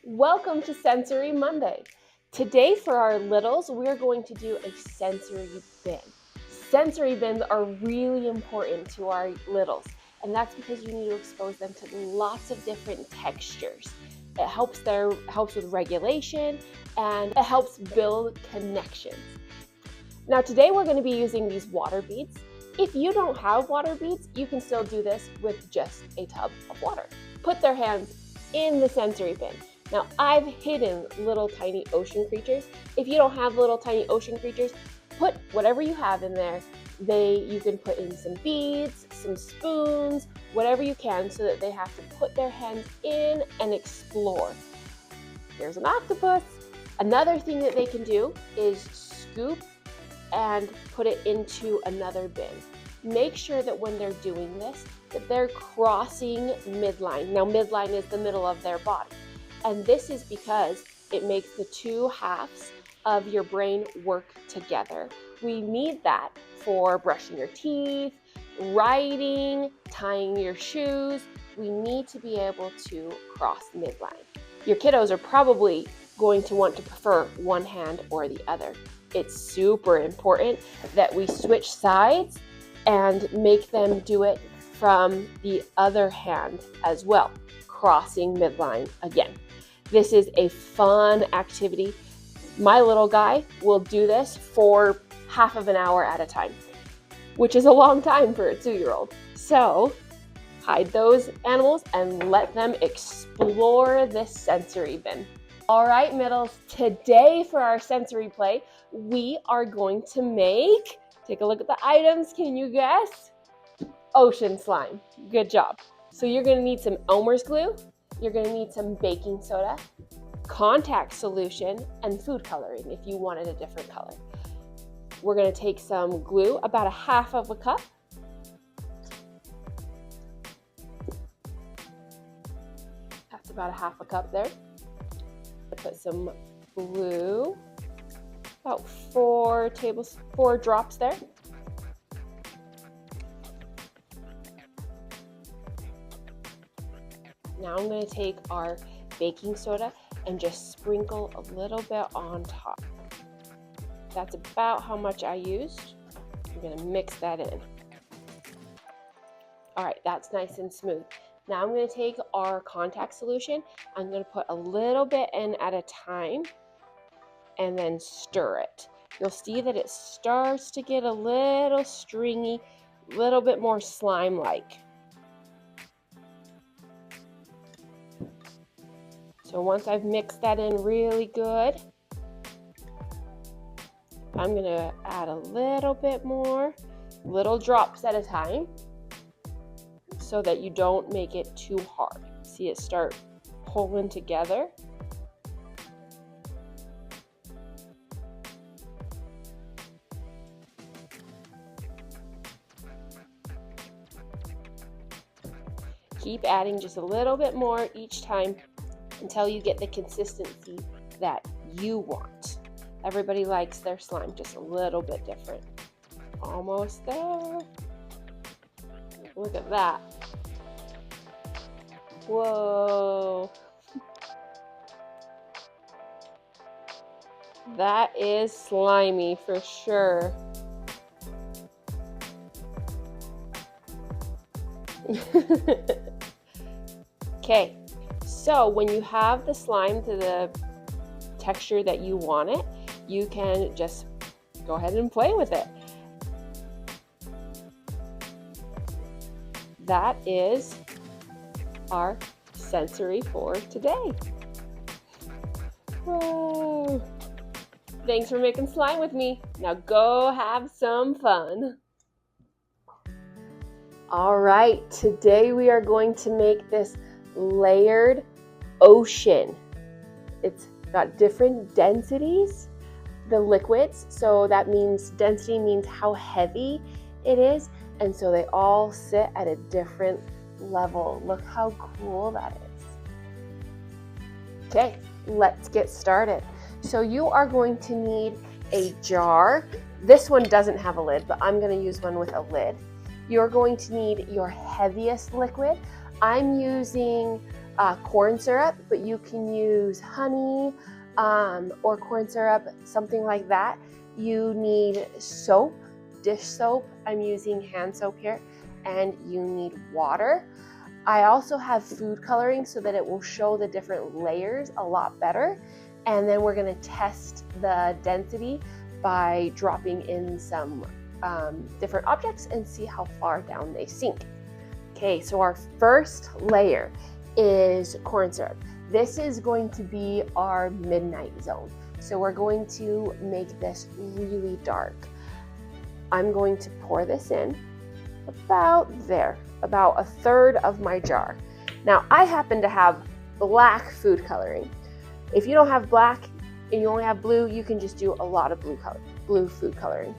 Welcome to Sensory Monday. Today for our littles, we're going to do a sensory bin. Sensory bins are really important to our littles, and that's because you need to expose them to lots of different textures. It helps with regulation, and it helps build connections. Now today we're going to be using these water beads. If you don't have water beads, you can still do this with just a tub of water. Put their hands in the sensory bin. Now I've hidden little tiny ocean creatures. If you don't have little tiny ocean creatures, put whatever you have in there. You can put in some beads, some spoons, whatever you can, so that they have to put their hands in and explore. Here's an octopus. Another thing that they can do is scoop and put it into another bin. Make sure that when they're doing this, that they're crossing midline. Now midline is the middle of their body. And this is because it makes the two halves of your brain work together. We need that for brushing your teeth, writing, tying your shoes. We need to be able to cross midline. Your kiddos are probably going to want to prefer one hand or the other. It's super important that we switch sides and make them do it from the other hand as well, crossing midline again. This is a fun activity. My little guy will do this for half of an hour at a time, which is a long time for a 2-year-old. So hide those animals and let them explore this sensory bin. All right, middles, today for our sensory play, we are going to make, take a look at the items, can you guess? Ocean slime. Good job. So you're going to need some Elmer's glue, you're going to need some baking soda, contact solution, and food coloring if you wanted a different color. We're going to take some glue, about 1/2 cup. That's about 1/2 cup there. Put some glue, about 4 drops there. Now I'm going to take our baking soda and just sprinkle a little bit on top. That's about how much I used. I'm going to mix that in. All right, that's nice and smooth. Now I'm going to take our contact solution. I'm going to put a little bit in at a time and then stir it. You'll see that it starts to get a little stringy, a little bit more slime-like. So once I've mixed that in really good, I'm going to add a little bit more, little drops at a time, so that you don't make it too hard. See it start pulling together. Keep adding just a little bit more each time until you get the consistency that you want. Everybody likes their slime just a little bit different. Almost there. Look at that. Whoa. That is slimy for sure. Okay, so when you have the slime to the texture that you want it, you can just go ahead and play with it. That is our sensory for today. Whoa. Thanks for making slime with me. Now go have some fun. All right, today we are going to make this layered ocean. It's got different densities, the liquids, so that means density means how heavy it is, and so they all sit at a different level. Look how cool that is. Okay, let's get started. So you are going to need a jar. This one doesn't have a lid, but I'm going to use one with a lid. You're going to need your heaviest liquid. I'm using corn syrup, but you can use honey or corn syrup, something like that. You need soap, dish soap. I'm using hand soap here, and you need water. I also have food coloring so that it will show the different layers a lot better. And then we're going to test the density by dropping in some different objects and see how far down they sink. Okay, so our first layer is corn syrup. This is going to be our midnight zone. So we're going to make this really dark. I'm going to pour this in about there, about a third of my jar. Now, I happen to have black food coloring. If you don't have black and you only have blue, you can just do a lot of blue food coloring.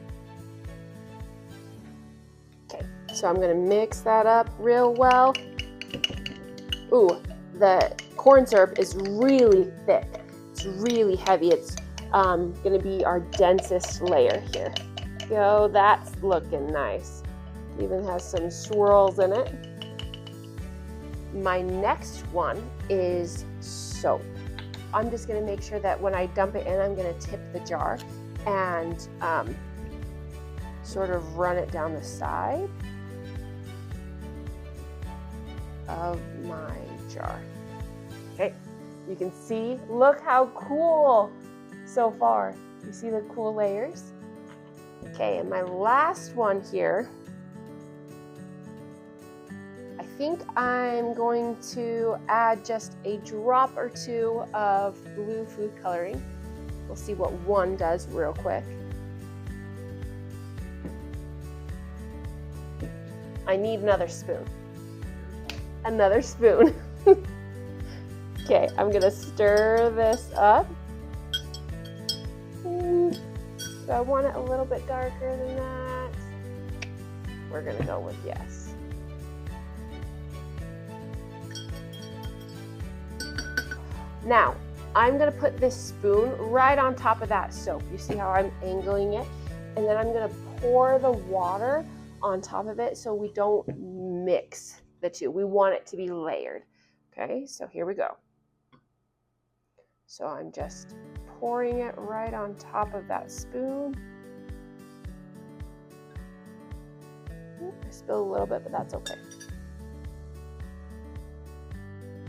Okay, so I'm gonna mix that up real well. Ooh, the corn syrup is really thick. It's really heavy. It's gonna be our densest layer here. So that's looking nice. It even has some swirls in it. My next one is soap. I'm just gonna make sure that when I dump it in, I'm gonna tip the jar and sort of run it down the side of my jar. Okay, you can see, look how cool so far. You see the cool layers? Okay, and my last one here, I think I'm going to add just a drop or two of blue food coloring. We'll see what one does real quick. I need another spoon. Another spoon. Okay, I'm gonna stir this up. Do I want it a little bit darker than that? We're gonna go with yes. Now, I'm gonna put this spoon right on top of that soap. You see how I'm angling it? And then I'm gonna pour the water on top of it so we don't mix the two. We want it to be layered. Okay, so here we go. So I'm just pouring it right on top of that spoon. I spilled a little bit, but that's okay.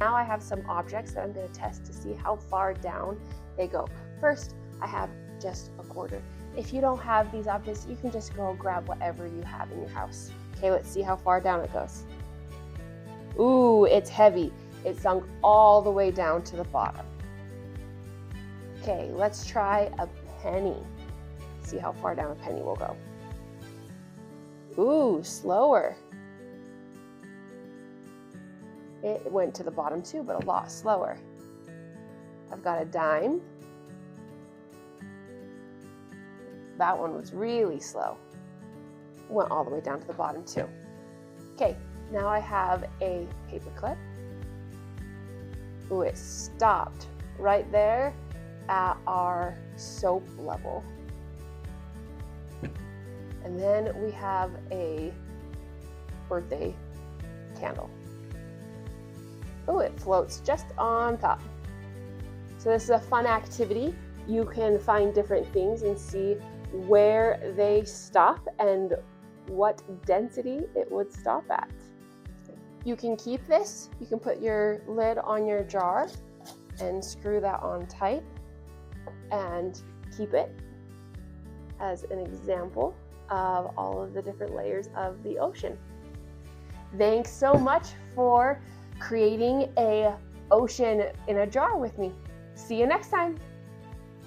Now I have some objects that I'm going to test to see how far down they go. First, I have just a quarter. If you don't have these objects, you can just go grab whatever you have in your house. Okay, let's see how far down it goes. Ooh, it's heavy. It sunk all the way down to the bottom. Okay, let's try a penny. See how far down a penny will go. Ooh, slower. It went to the bottom too, but a lot slower. I've got a dime. That one was really slow. Went all the way down to the bottom too. Okay, now I have a paper clip. Ooh, it stopped right there at our soap level. And then we have a birthday candle. Oh, it floats just on top. So this is a fun activity. You can find different things and see where they stop and what density it would stop at. You can keep this. You can put your lid on your jar and screw that on tight and keep it as an example of all of the different layers of the ocean. Thanks so much for creating an ocean in a jar with me. See you next time.